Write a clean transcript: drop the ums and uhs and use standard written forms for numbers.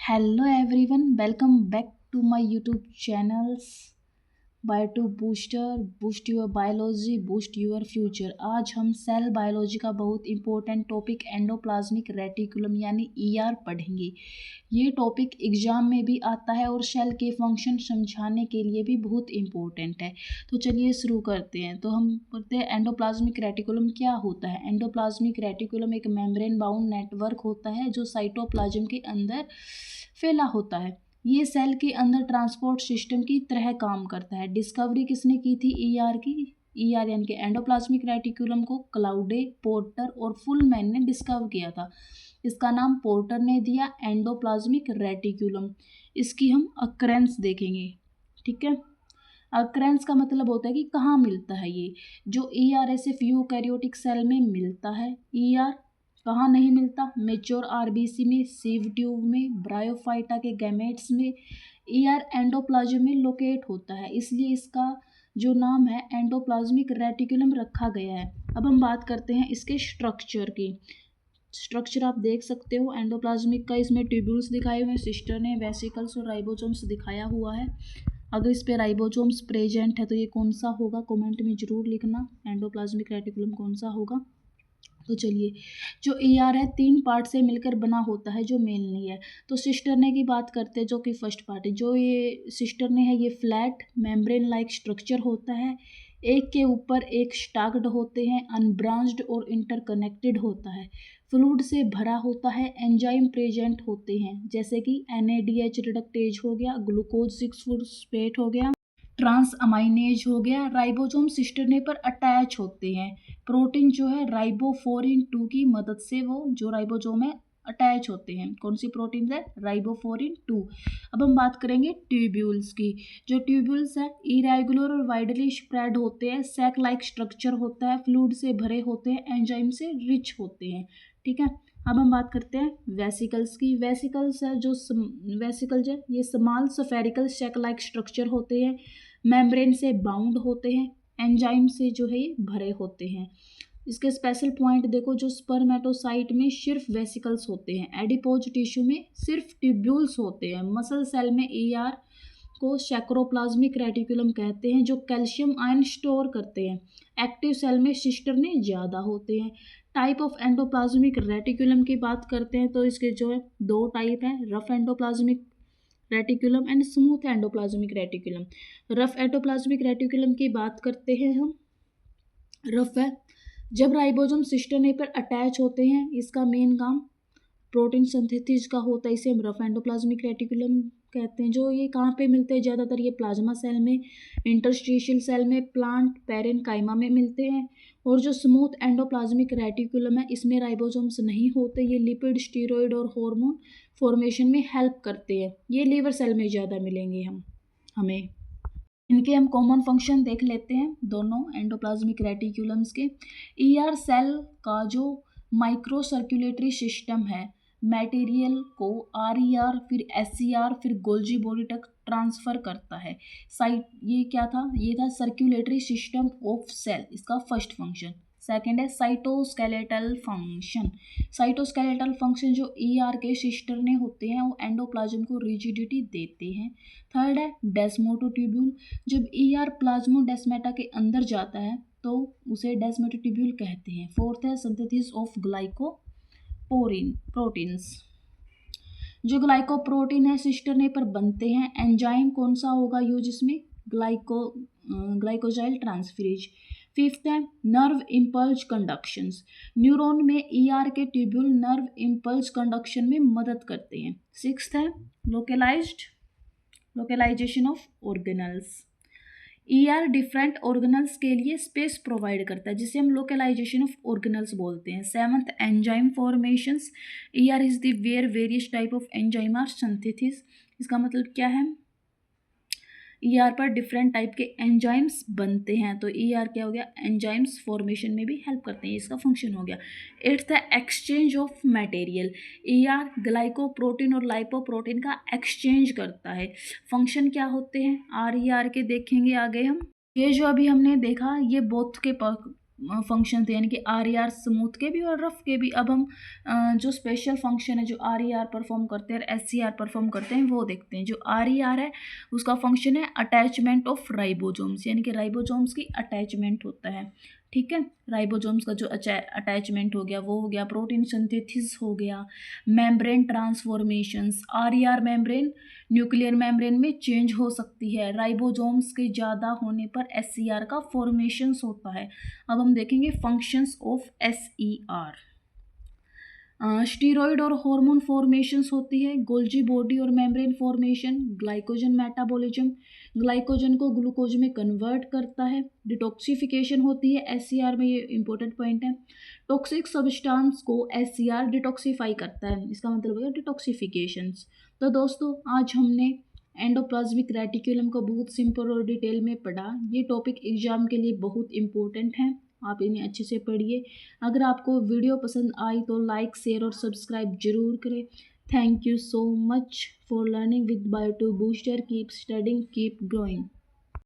Hello everyone, welcome back to my YouTube channels. Bio booster boost your biology boost your future. आज हम cell biology का बहुत important topic endoplasmic reticulum यानी ER पढ़ेंगे। ये topic exam में भी आता है और सेल के फंक्शन समझाने के लिए भी बहुत इंपॉर्टेंट है। तो चलिए शुरू करते हैं। तो हम पढ़ते हैं एंडोप्लाज्मिक रेटिकुलम क्या होता है। एंडोप्लाज्मिक रेटिकुलम एक मेम्ब्रेन बाउंड नेटवर्क होता है जो साइटोप्लाज्म के अंदर फैला होता है। ये सेल के अंदर ट्रांसपोर्ट सिस्टम की तरह काम करता है। डिस्कवरी किसने की थी ईआर की? ईआर यानी कि एंडोप्लाज्मिक रेटिकुलम को क्लाउडे, पोर्टर और फुलमैन ने डिस्कवर किया था। इसका नाम पोर्टर ने दिया एंडोप्लाज्मिक रेटिकुलम। इसकी हम अक्रेंस देखेंगे, ठीक है। अक्रेंस का मतलब होता है कि कहाँ मिलता है ये। जो ईआर है सिर्फ यूकैरियोटिक सेल में मिलता है। ईआर कहाँ नहीं मिलता? मेच्योर आरबीसी में, सीव ट्यूब में, ब्रायोफाइटा के गैमेट्स में। ईआर एंडोप्लाज्म में लोकेट होता है, इसलिए इसका जो नाम है एंडोप्लाज्मिक रेटिकुलम रखा गया है। अब हम बात करते हैं इसके स्ट्रक्चर की। स्ट्रक्चर आप देख सकते हो एंडोप्लाज्मिक का। इसमें ट्यूब्यूल्स दिखाए हुए हैं, सिस्टर ने वेसिकल्स और राइबोसोम्स दिखाया हुआ है। अगर इस पे राइबोसोम्स प्रेजेंट है तो ये कौन सा होगा, कमेंट में ज़रूर लिखना एंडोप्लाज्मिक रेटिकुलम कौन सा होगा। तो चलिए, जो ईआर है 3 पार्ट से मिलकर बना होता है जो मेल नहीं है। तो सिस्टरने की बात करते हैं जो कि फर्स्ट पार्ट है। जो ये सिस्टरने है ये फ्लैट मेम्ब्रेन लाइक स्ट्रक्चर होता है। एक के ऊपर एक स्टैक्ड होते हैं, अनब्रांच्ड और इंटरकनेक्टेड होता है। फ्लूइड से भरा होता है, एंजाइम प्रेजेंट होते हैं जैसे कि NADH रिडक्टेज हो गया, ग्लूकोज 6-फॉस्फेट हो गया, ट्रांस अमाइनेज हो गया। राइबोसोम सिस्टरने पर अटैच होते हैं। प्रोटीन जो है राइबोफोरिन 2 की मदद से वो जो राइबोसोम है अटैच होते हैं। कौन सी प्रोटीन है? राइबोफोरिन 2। अब हम बात करेंगे ट्यूब्यूल्स की। जो ट्यूब्यूल्स है इरेगुलर और वाइडली स्प्रेड होते हैं, सैक लाइक स्ट्रक्चर होता है, फ्लूइड से भरे होते हैं, एंजाइम से रिच होते हैं, ठीक है। अब हम बात करते हैं वेसिकल्स की। वेसिकल्स है जो वेसिकल्स है ये small spherical sac like structure होते हैं, मेम्ब्रेन से बाउंड होते हैं, एंजाइम से जो है ये भरे होते हैं। इसके स्पेशल पॉइंट देखो, जो स्पर्मेटोसाइट में सिर्फ वेसिकल्स होते हैं, एडिपोज टिश्यू में सिर्फ ट्यूब्यूल्स होते हैं, मसल सेल में ईआर को सैक्रोप्लाज्मिक रेटिकुलम कहते हैं जो कैल्शियम आयन स्टोर करते हैं। एक्टिव सेल में सिस्टरने ज़्यादा होते हैं। टाइप ऑफ एंडोप्लाज्मिक रेटिकुलम की बात करते हैं तो इसके जो है 2 टाइप हैं, rough endoplasmic reticulum and smooth endoplasmic reticulum. Rough endoplasmic reticulum की बात करते हैं हम। रफ है जब राइबोसोम सिस्टरने पर अटैच होते हैं, इसका मेन काम प्रोटीन सिंथेसिस का होता है, इसे हम रफ एंडोप्लाज्मिक रेटिकुलम कहते हैं। जो ये कहाँ पे मिलते हैं ज़्यादातर? ये प्लाज्मा सेल में, इंटरस्टिशियल सेल में, प्लांट पैरेनकाइमा में मिलते हैं। और जो स्मूथ एंडोप्लाज्मिक रेटिकुलम है इसमें राइबोसोम्स नहीं होते, ये लिपिड, स्टीरॉयड और हार्मोन फॉर्मेशन में हेल्प करते हैं। ये लीवर सेल में ज़्यादा मिलेंगे हमें। इनके हम कॉमन फंक्शन देख लेते हैं दोनों एंडोप्लाज्मिक रेटिकुलम्स के। ईआर सेल का जो माइक्रो सर्कुलेटरी सिस्टम है मटेरियल को आरईआर फिर एसईआर फिर गोल्जी बॉडी तक ट्रांसफर करता है। साइट ये क्या था? ये था सर्कुलेटरी सिस्टम ऑफ सेल, इसका फर्स्ट फंक्शन। सेकेंड है साइटोस्केलेटल फंक्शन। साइटोस्केलेटल फंक्शन जो ईआर के सिस्टरने होते हैं वो एंडोप्लाज्म को रिजिडिटी देते हैं। थर्ड है डेस्मोटोट्यूब्यूल। जब ईआर प्लाज्मोडेस्माटा के अंदर जाता है तो उसे डेस्मोटोट्यूब्यूल कहते हैं। फोर्थ है सिंथेसिस ऑफ ग्लाइकोपोरिन प्रोटीन्स। जो ग्लाइकोप्रोटीन है सिस्टरने पर बनते हैं। एंजाइम कौन सा होगा यूज इसमें? ग्लाइकोजाइल ट्रांसफरेज। फिफ्थ है नर्व इम्पल्स कंडक्शंस। न्यूरॉन में ईआर के ट्यूब्यूल नर्व इम्पल्स कंडक्शन में मदद करते हैं। सिक्स्थ है localisation of organelles. ER different organelles के लिए स्पेस प्रोवाइड करता है जिसे हम लोकेलाइजेशन ऑफ ऑर्गेनल्स बोलते हैं। Seventh enzyme formations. ER is the where various type of enzyme are synthesis. इसका मतलब क्या है? ईआर पर डिफरेंट टाइप के एंजाइम्स बनते हैं, तो ईआर क्या हो गया? एंजाइम्स फॉर्मेशन में भी हेल्प करते हैं, इसका फंक्शन हो गया। एट्थ है exchange of material. ER glycoprotein और लाइपोप्रोटीन का एक्सचेंज करता है। फंक्शन क्या होते हैं आरईआर के देखेंगे आगे हम। ये जो अभी हमने देखा ये बोथ के फंक्शन थे, यानी कि RER स्मूथ के भी और रफ के भी। अब हम जो स्पेशल फंक्शन है जो RER परफॉर्म करते हैं और SCR परफॉर्म करते हैं वो देखते हैं। जो RER है उसका फंक्शन है अटैचमेंट ऑफ राइबोसोम्स, यानी कि राइबोसोम्स की अटैचमेंट होता है। ठीक है, राइबोसोम्स का जो अटैचमेंट हो गया वो हो गया। प्रोटीन सिंथेसिस हो गया। Membrane transformations, RER membrane nuclear membrane में चेंज हो सकती है। राइबोसोम्स के ज़्यादा होने पर SCR का फॉर्मेशंस होता है। अब हम देखेंगे फंक्शंस ऑफ SER। स्टीरॉयड और हार्मोन फॉर्मेशंस होती है। गोल्जी बॉडी और membrane formation, glycogen metabolism, glycogen को ग्लूकोज में कन्वर्ट करता है। डिटॉक्सिफिकेशन होती है SCR में, ये इंपॉर्टेंट पॉइंट है। टॉक्सिक सब्सटेंस को SCR डिटॉक्सिफाई करता है, इसका मतलब है डिटॉक्सिफिकेशंस। तो दोस्तों आज हमने एंडोप्लाज्मिक रेटिकुलम को बहुत सिंपल और डिटेल में पढ़ा। ये टॉपिक एग्जाम के लिए बहुत इंपॉर्टेंट है, आप इन्हें अच्छे से पढ़िए। अगर आपको वीडियो पसंद आई तो लाइक शेयर और सब्सक्राइब जरूर करें। Thank you so much for learning with बायो2 booster. Keep studying, keep growing.